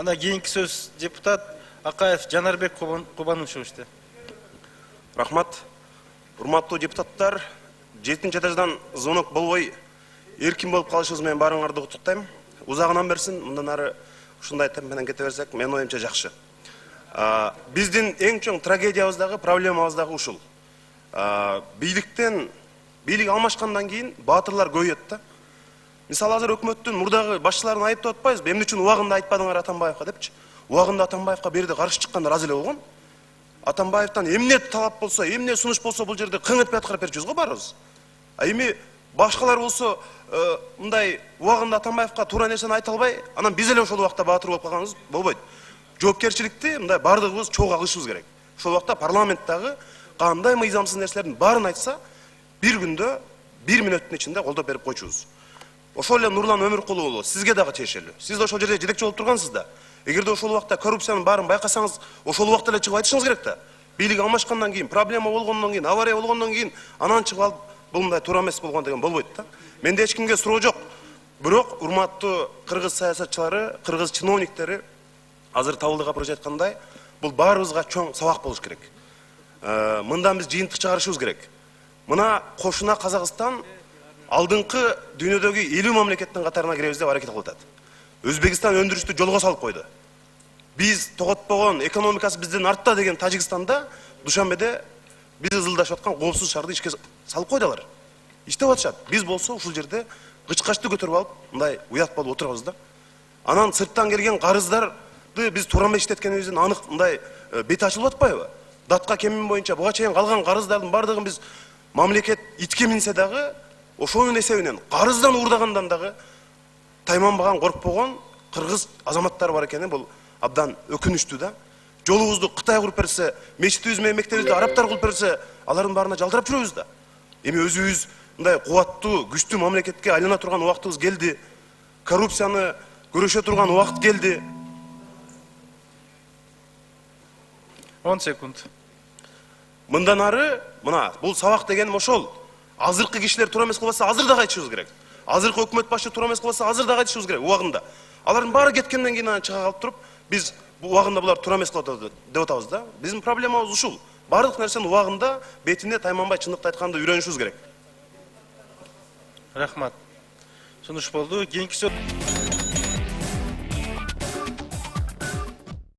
Ана кийинки сөз депутат Акаев Жанарбек Кубановичте. Рахмат. Урматтуу депутаттар, 7 этаждан звонок болбой эркин болуп калышыбыз менен баарыңарды куттуктайм. Узагынан берсин, мындан ары ушундай темп менен кете берсек, менин оюмча жакшы. Биздин эң чоң трагедиябыз проблемабыз ушул. Бийлик алмашкандан кийин баатырлар көбөйөт да. Мисалы азыр өкмөттүн мурдагы башчыларын айыптап атпайбызбы? Эмне үчүн убагында айтпадыңар Атамбаевка депчи? Убагында Атамбаевка берде каршы чыккандар аз эле болгон. Атамбаевтан эмне талап болсо, эмне сунуш болсо бул жерде кың этпей аткарып берчүбүз го баарыбыз. Эми башкалар болсо мындай убагында Атамбаевка туура нерсени айта албай, анан биз эле ошол убакта баатыр болуп калганыбыз болбойт. Жоопкерчиликти мындай бардыгыбыз чогуу алышыбыз керек. Ошол убакта парламенттагы кандай мыйзамсыз нерселердин баарын айтса, бир күндө 1 мүнөттүн ичинде колдоп берип койчубуз. Ошол эле Нурлан Өмүркулу болот, сизге дагы тиешелүү. Сиз да ошол жерде жетекчи болуп тургансыз да. Эгерде ошол убакта коррупциянын баарын байкасаңыз, ошол убакта эле чыгып айтышыңыз керек да. Бийлик алмашкандан кийин, проблема болгондон кийин, авария болгондон кийин, анан чыгып алып, бул мындай туура эмес болгон деген болбойт да. Менде эч кимге суроо жок. Бирок урматтуу кыргыз саясатчылары, кыргыз чиновниктери азыр Табылдык апырыч айткандай, бул баарыбызга чоң сабак болуш керек. Мындан биз жыйынтык чыгарышыбыз керек. Мына кошуна Казакстан алдыңкы дүйнөдөгү 50 мамлекеттин катарына киребиз деп аракет кылып атат. Өзбекстан өндүрүштү жолго салып койду. Биз тоготпогон, экономикасы бизден артта деген Тажикстанда Душанбеде биз ызылдашып аткан коопсуз шаарды ишке салып койдулар. Иштеп атышат. Биз болсо ушул жерде кычкачты көтөрүп алып, мындай уят болуп отурабыз да. Анан сырттан келген карыздарды биз туура эмес иштеткенибиздин анык мындай бети ачылып атпайбы? Датка кемин боюнча буга чейин калган карыздардын бардыгын биз мамлекет итке минсе дагы ошонун эсебинен карыздан уурдагандан дагы тайманбаган, коркпогон кыргыз азаматтар бар экени бул абдан өкүнүчтүү да. Жолубузду Кытай куруп берсе, мечитибиз менен мектебибизди арабтар куруп берсе, алардын баарына жалдырап жүрөбүз да. Эми өзүбүз мындай кубаттуу, күчтүү мамлекетке айлана турган убактыбыз келди. Коррупцияны көрүшө турган убакыт келди. 10 секунд. Мындан ары, мына бул сабак дегеним ошол. Азыркы кишилер туура эмес кылбаса, азыр дагы айтышыбыз керек. Азыркы өкмөт башы туура эмес кылбаса, азыр дагы айтышыбыз керек убагында. Алардын баары кеткенден кийин анан чыга калып туруп, биз убагында булар туура эмес кылып атат деп атабыз да. Биздин проблемабыз ушул. Бардык нерсени убагында, бетине тайманбай чындыкты айтканды үйрөнүшүбүз керек. Рахмат. Сунуш болду. Кийинки сөз